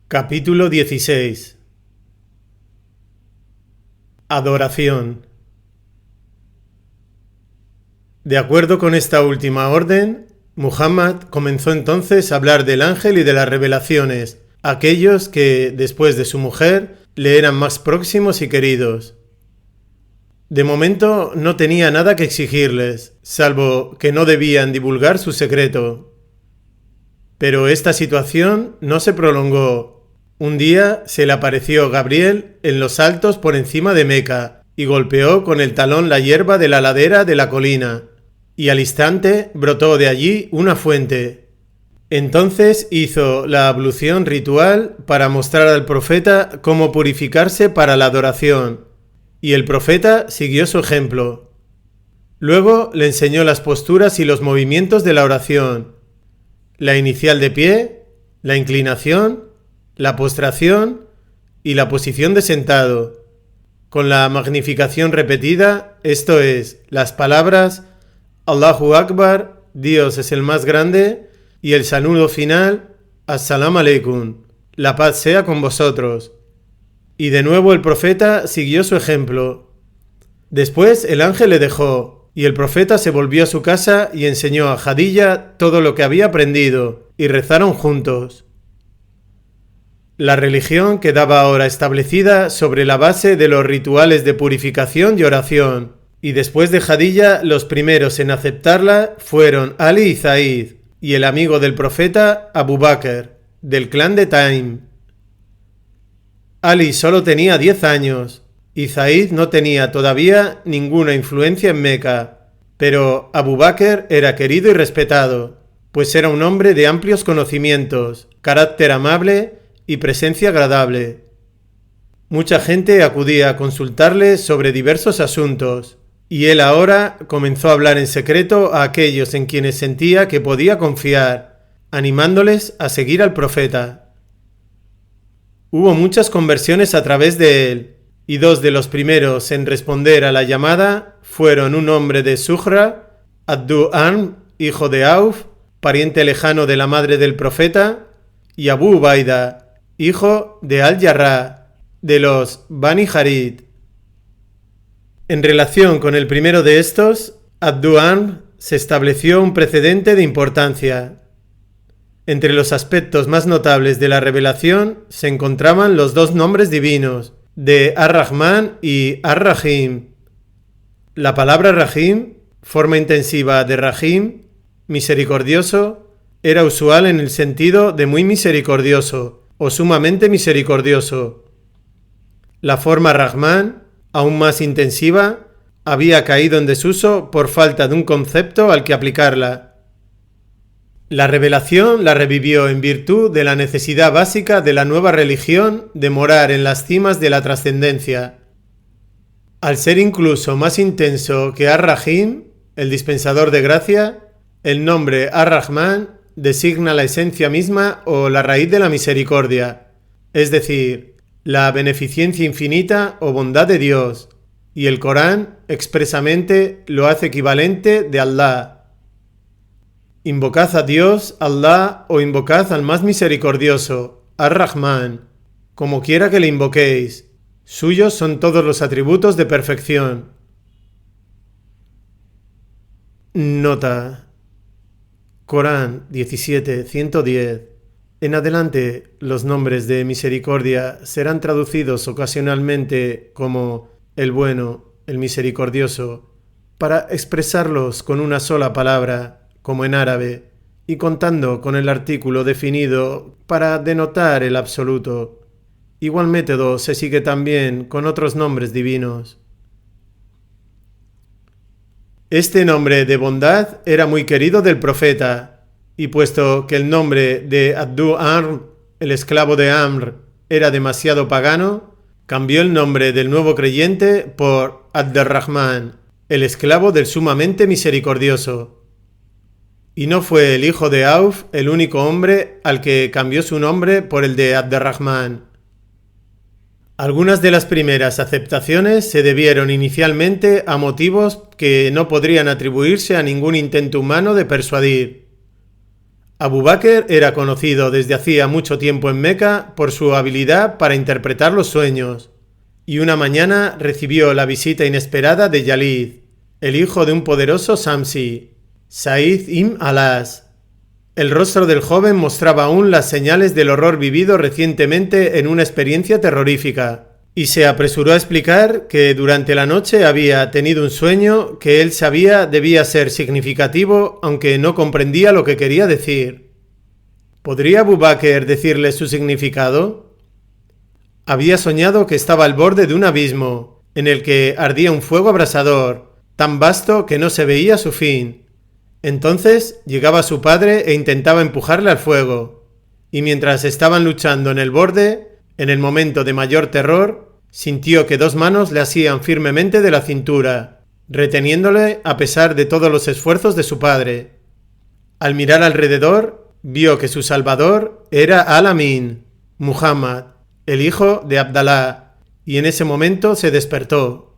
Capítulo 16. Adoración. De acuerdo con esta última orden, Muhammad comenzó entonces a hablar del ángel y de las revelaciones, aquellos que, después de su mujer, le eran más próximos y queridos. De momento no tenía nada que exigirles, salvo que no debían divulgar su secreto. Pero esta situación no se prolongó. Un día se le apareció Gabriel en los altos por encima de Meca y golpeó con el talón la hierba de la ladera de la colina, y al instante brotó de allí una fuente. Entonces hizo la ablución ritual para mostrar al profeta cómo purificarse para la adoración, y el profeta siguió su ejemplo. Luego le enseñó las posturas y los movimientos de la oración: la inicial de pie, la inclinación, la postración y la posición de sentado, con la magnificación repetida, esto es, las palabras Allahu Akbar, Dios es el más grande, y el saludo final, As-Salam Aleikum, la paz sea con vosotros. Y de nuevo el profeta siguió su ejemplo. Después el ángel le dejó, y el profeta se volvió a su casa y enseñó a Jadilla todo lo que había aprendido, y rezaron juntos. La religión quedaba ahora establecida sobre la base de los rituales de purificación y oración, y después de Jadilla los primeros en aceptarla fueron Ali y Zaid, y el amigo del profeta Abu Bakr, del clan de Taim. Ali solo tenía 10 años, y Zaid no tenía todavía ninguna influencia en Meca, pero Abu Bakr era querido y respetado, pues era un hombre de amplios conocimientos, carácter amable y presencia agradable. Mucha gente acudía a consultarle sobre diversos asuntos, y él ahora comenzó a hablar en secreto a aquellos en quienes sentía que podía confiar, animándoles a seguir al profeta. Hubo muchas conversiones a través de él, y dos de los primeros en responder a la llamada fueron un hombre de Zuhra, Abdu Arm, hijo de Auf, pariente lejano de la madre del profeta, y Abu Ubaida, hijo de Al-Jarrah, de los Bani Harid. En relación con el primero de estos, Abdu Arm, se estableció un precedente de importancia. Entre los aspectos más notables de la revelación se encontraban los dos nombres divinos, de Ar-Rahman y Ar-Rahim. La palabra Rahim, forma intensiva de Rahim, misericordioso, era usual en el sentido de muy misericordioso o sumamente misericordioso. La forma Rahman, aún más intensiva, había caído en desuso por falta de un concepto al que aplicarla. La revelación la revivió en virtud de la necesidad básica de la nueva religión de morar en las cimas de la trascendencia. Al ser incluso más intenso que Ar-Rahim, el dispensador de gracia, el nombre Ar-Rahman designa la esencia misma o la raíz de la misericordia, es decir, la beneficencia infinita o bondad de Dios, y el Corán expresamente lo hace equivalente de Allah. Invocad a Dios, Allah, o invocad al más misericordioso, Ar-Rahman, como quiera que le invoquéis. Suyos son todos los atributos de perfección. Nota: Corán 17:110. En adelante, los nombres de misericordia serán traducidos ocasionalmente como el bueno, el misericordioso, para expresarlos con una sola palabra, como en árabe, y contando con el artículo definido para denotar el absoluto. Igual método se sigue también con otros nombres divinos. Este nombre de bondad era muy querido del profeta, y puesto que el nombre de Abdu Arm, el esclavo de Amr, era demasiado pagano, cambió el nombre del nuevo creyente por Abd-ar-Rahman, el esclavo del sumamente misericordioso. Y no fue el hijo de Auf el único hombre al que cambió su nombre por el de Abd-ar-Rahman. Algunas de las primeras aceptaciones se debieron inicialmente a motivos que no podrían atribuirse a ningún intento humano de persuadir. Abu Bakr era conocido desde hacía mucho tiempo en Meca por su habilidad para interpretar los sueños, y una mañana recibió la visita inesperada de Yalid, el hijo de un poderoso Samsi, Said ibn Alas. El rostro del joven mostraba aún las señales del horror vivido recientemente en una experiencia terrorífica, y se apresuró a explicar que durante la noche había tenido un sueño que él sabía debía ser significativo, aunque no comprendía lo que quería decir. ¿Podría Abu Bakr decirle su significado? Había soñado que estaba al borde de un abismo, en el que ardía un fuego abrasador, tan vasto que no se veía su fin. Entonces llegaba su padre e intentaba empujarle al fuego, y mientras estaban luchando en el borde, en el momento de mayor terror, sintió que dos manos le asían firmemente de la cintura, reteniéndole a pesar de todos los esfuerzos de su padre. Al mirar alrededor, vio que su salvador era Al-Amin, Muhammad, el hijo de Abdalá, y en ese momento se despertó.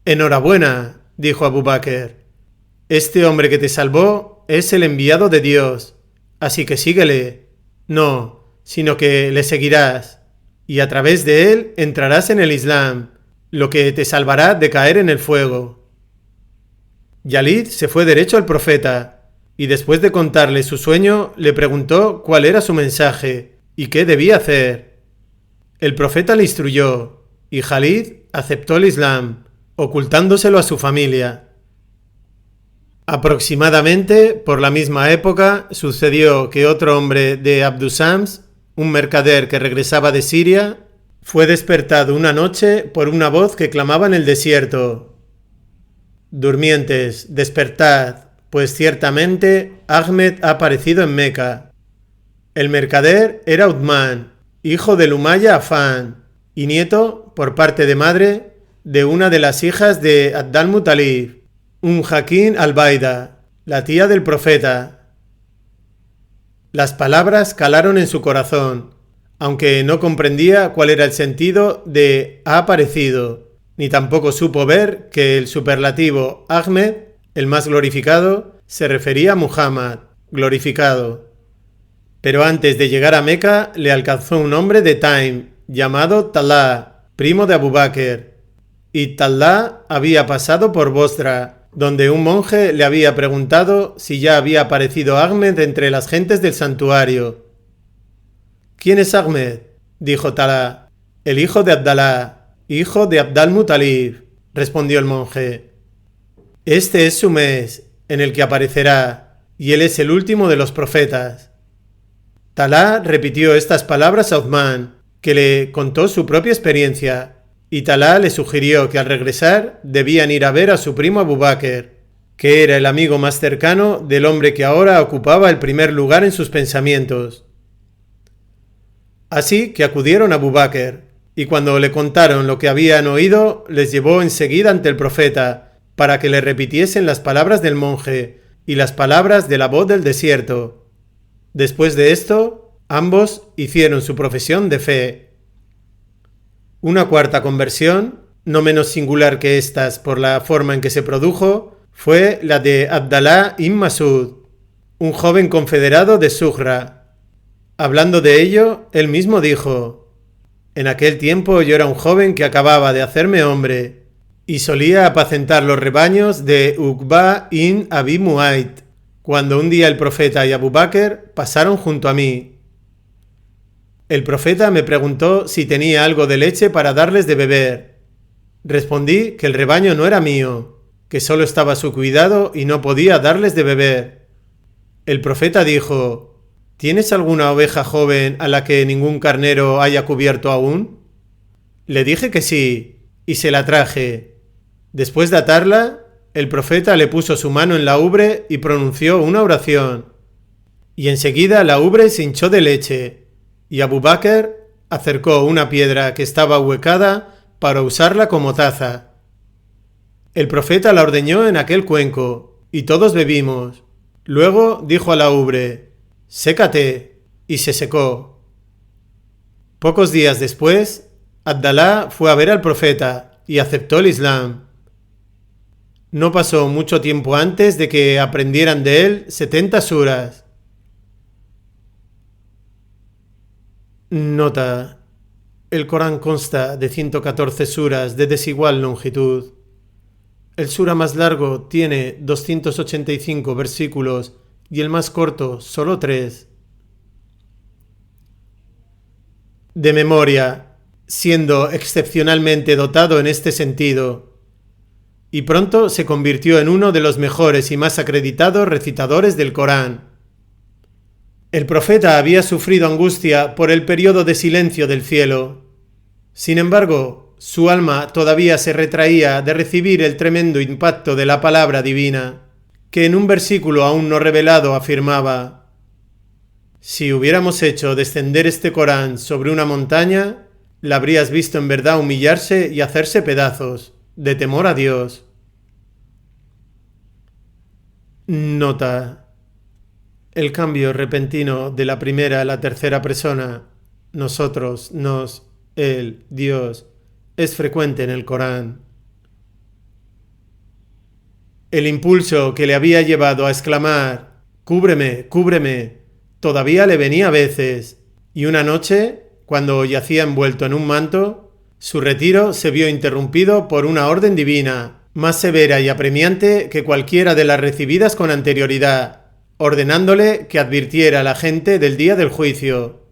«Enhorabuena», dijo Abu Bakr. «Este hombre que te salvó es el enviado de Dios, así que síguele. No, sino que le seguirás, y a través de él entrarás en el Islam, lo que te salvará de caer en el fuego». Yalid se fue derecho al profeta, y después de contarle su sueño, le preguntó cuál era su mensaje y qué debía hacer. El profeta le instruyó, y Yalid aceptó el Islam, ocultándoselo a su familia. Aproximadamente por la misma época sucedió que otro hombre de Abdusams, un mercader que regresaba de Siria, fue despertado una noche por una voz que clamaba en el desierto: «Durmientes, despertad, pues ciertamente Ahmed ha aparecido en Meca». El mercader era Uthman, hijo del Umayya Afán, y nieto, por parte de madre, de una de las hijas de Abd al-Muttalib, Hakim al-Baida, la tía del profeta. Las palabras calaron en su corazón, aunque no comprendía cuál era el sentido de «ha aparecido», ni tampoco supo ver que el superlativo Ahmed, el más glorificado, se refería a Muhammad, glorificado. Pero antes de llegar a Meca le alcanzó un hombre de Taim, llamado Talha, primo de Abu Bakr, y Talha había pasado por Bosra, donde un monje le había preguntado si ya había aparecido Ahmed entre las gentes del santuario. «¿Quién es Ahmed?», dijo Talha. «El hijo de Abdalá, hijo de Abd al-Muttalib», respondió el monje. «Este es su mes, en el que aparecerá, y él es el último de los profetas». Talha repitió estas palabras a Uthman, que le contó su propia experiencia, y Talha le sugirió que al regresar debían ir a ver a su primo Abu Bakr, que era el amigo más cercano del hombre que ahora ocupaba el primer lugar en sus pensamientos. Así que acudieron a Abu Bakr, y cuando le contaron lo que habían oído, les llevó enseguida ante el profeta, para que le repitiesen las palabras del monje y las palabras de la voz del desierto. Después de esto, ambos hicieron su profesión de fe. Una cuarta conversión, no menos singular que estas por la forma en que se produjo, fue la de Abdallah ibn Masud, un joven confederado de Suhra. Hablando de ello, él mismo dijo: «En aquel tiempo yo era un joven que acababa de hacerme hombre, y solía apacentar los rebaños de Uqba ibn Abi Muayt, cuando un día el profeta y Abu Bakr pasaron junto a mí. El profeta me preguntó si tenía algo de leche para darles de beber. Respondí que el rebaño no era mío, que solo estaba a su cuidado y no podía darles de beber. El profeta dijo: ¿tienes alguna oveja joven a la que ningún carnero haya cubierto aún? Le dije que sí, y se la traje. Después de atarla, el profeta le puso su mano en la ubre y pronunció una oración. Y enseguida la ubre se hinchó de leche, y Abu Bakr acercó una piedra que estaba ahuecada para usarla como taza. El profeta la ordeñó en aquel cuenco, y todos bebimos. Luego dijo a la ubre: «Sécate», y se secó. Pocos días después, Abdalá fue a ver al profeta y aceptó el Islam. No pasó mucho tiempo antes de que aprendieran de él 70 suras. Nota: el Corán consta de 114 suras de desigual longitud. El sura más largo tiene 285 versículos y el más corto solo 3. De memoria, siendo excepcionalmente dotado en este sentido, y pronto se convirtió en uno de los mejores y más acreditados recitadores del Corán. El profeta había sufrido angustia por el periodo de silencio del cielo. Sin embargo, su alma todavía se retraía de recibir el tremendo impacto de la palabra divina, que en un versículo aún no revelado afirmaba: si hubiéramos hecho descender este Corán sobre una montaña, la habrías visto en verdad humillarse y hacerse pedazos, de temor a Dios. Nota: el cambio repentino de la primera a la tercera persona, nosotros, nos, él, Dios, es frecuente en el Corán. El impulso que le había llevado a exclamar «¡Cúbreme, cúbreme!» todavía le venía a veces, y una noche, cuando yacía envuelto en un manto, su retiro se vio interrumpido por una orden divina, más severa y apremiante que cualquiera de las recibidas con anterioridad, ordenándole que advirtiera a la gente del día del juicio.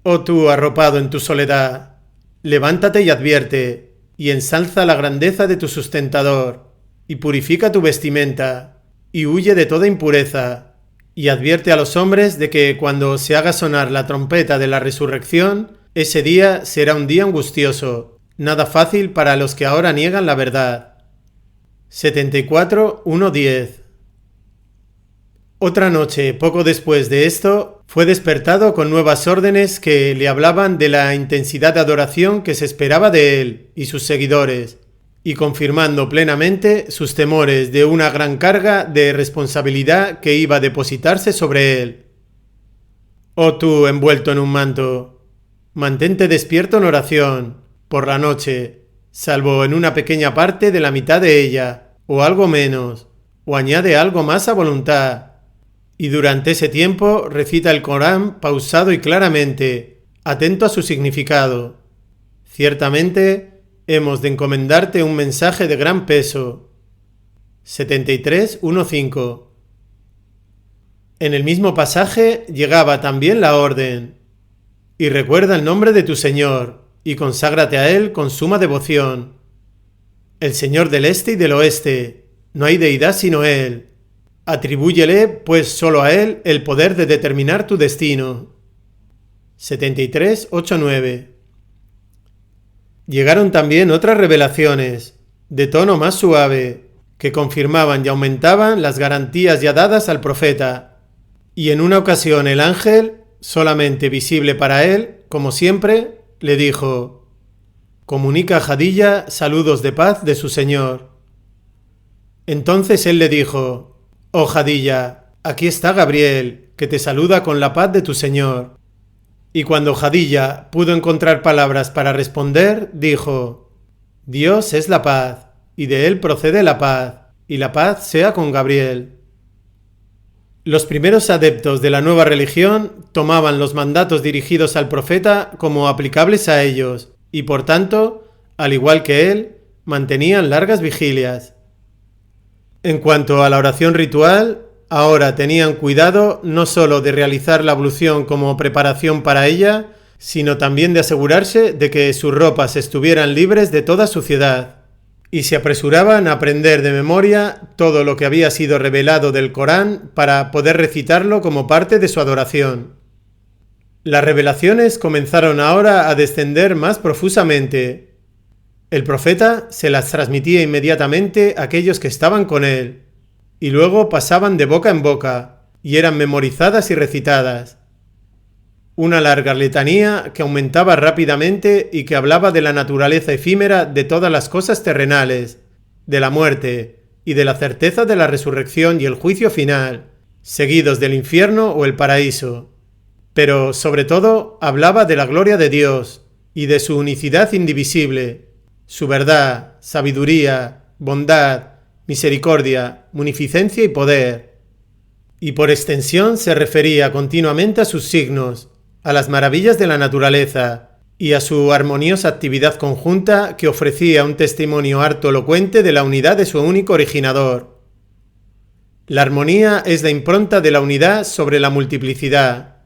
Oh tú arropado en tu soledad, levántate y advierte, y ensalza la grandeza de tu sustentador, y purifica tu vestimenta, y huye de toda impureza, y advierte a los hombres de que cuando se haga sonar la trompeta de la resurrección, ese día será un día angustioso, nada fácil para los que ahora niegan la verdad. 74:1-10. Otra noche, poco después de esto, fue despertado con nuevas órdenes que le hablaban de la intensidad de adoración que se esperaba de él y sus seguidores, y confirmando plenamente sus temores de una gran carga de responsabilidad que iba a depositarse sobre él. Oh tú envuelto en un manto, mantente despierto en oración, por la noche, salvo en una pequeña parte de la mitad de ella, o algo menos, o añade algo más a voluntad. Y durante ese tiempo recita el Corán pausado y claramente, atento a su significado. Ciertamente, hemos de encomendarte un mensaje de gran peso. 73:1-5. En el mismo pasaje llegaba también la orden: y recuerda el nombre de tu Señor, y conságrate a Él con suma devoción. El Señor del este y del oeste, no hay deidad sino Él. Atribúyele, pues, solo a Él el poder de determinar tu destino. 73:8-9. Llegaron también otras revelaciones, de tono más suave, que confirmaban y aumentaban las garantías ya dadas al profeta. Y en una ocasión el ángel, solamente visible para él, como siempre, le dijo: «Comunica a Jadilla saludos de paz de su señor». Entonces él le dijo: «Oh Jadilla, aquí está Gabriel, que te saluda con la paz de tu Señor». Y cuando Jadilla pudo encontrar palabras para responder, dijo: «Dios es la paz, y de él procede la paz, y la paz sea con Gabriel». Los primeros adeptos de la nueva religión tomaban los mandatos dirigidos al profeta como aplicables a ellos, y por tanto, al igual que él, mantenían largas vigilias. En cuanto a la oración ritual, ahora tenían cuidado no solo de realizar la ablución como preparación para ella, sino también de asegurarse de que sus ropas estuvieran libres de toda suciedad, y se apresuraban a aprender de memoria todo lo que había sido revelado del Corán para poder recitarlo como parte de su adoración. Las revelaciones comenzaron ahora a descender más profusamente. El profeta se las transmitía inmediatamente a aquellos que estaban con él, y luego pasaban de boca en boca, y eran memorizadas y recitadas. Una larga letanía que aumentaba rápidamente y que hablaba de la naturaleza efímera de todas las cosas terrenales, de la muerte y de la certeza de la resurrección y el juicio final, seguidos del infierno o el paraíso. Pero, sobre todo, hablaba de la gloria de Dios y de su unicidad indivisible, su verdad, sabiduría, bondad, misericordia, munificencia y poder. Y por extensión se refería continuamente a sus signos, a las maravillas de la naturaleza y a su armoniosa actividad conjunta que ofrecía un testimonio harto elocuente de la unidad de su único originador. La armonía es la impronta de la unidad sobre la multiplicidad,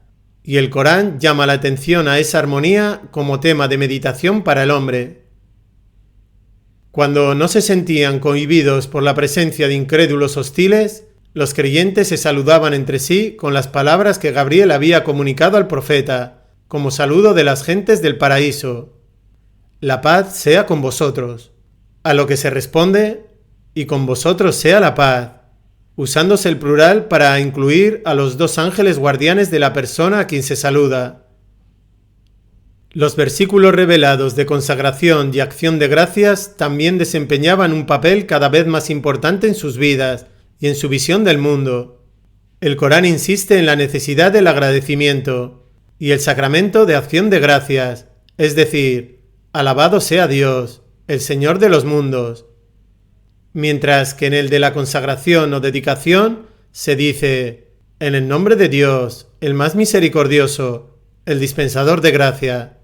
y el Corán llama la atención a esa armonía como tema de meditación para el hombre. Cuando no se sentían cohibidos por la presencia de incrédulos hostiles, los creyentes se saludaban entre sí con las palabras que Gabriel había comunicado al profeta, como saludo de las gentes del paraíso: la paz sea con vosotros. A lo que se responde: y con vosotros sea la paz, usándose el plural para incluir a los dos ángeles guardianes de la persona a quien se saluda. Los versículos revelados de consagración y acción de gracias también desempeñaban un papel cada vez más importante en sus vidas y en su visión del mundo. El Corán insiste en la necesidad del agradecimiento y el sacramento de acción de gracias, es decir, alabado sea Dios, el Señor de los mundos. Mientras que en el de la consagración o dedicación se dice: en el nombre de Dios, el más misericordioso, el dispensador de gracia.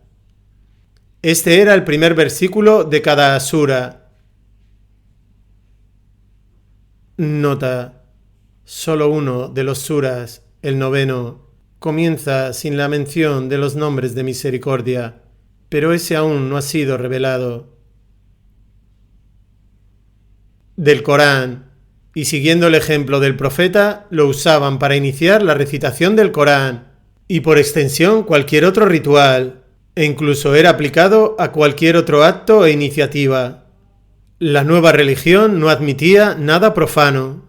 Este era el primer versículo de cada sura. Nota: solo uno de los suras, el 9º, comienza sin la mención de los nombres de misericordia, pero ese aún no ha sido revelado. Del Corán, y siguiendo el ejemplo del profeta, lo usaban para iniciar la recitación del Corán, y por extensión cualquier otro ritual, e incluso era aplicado a cualquier otro acto e iniciativa. La nueva religión no admitía nada profano.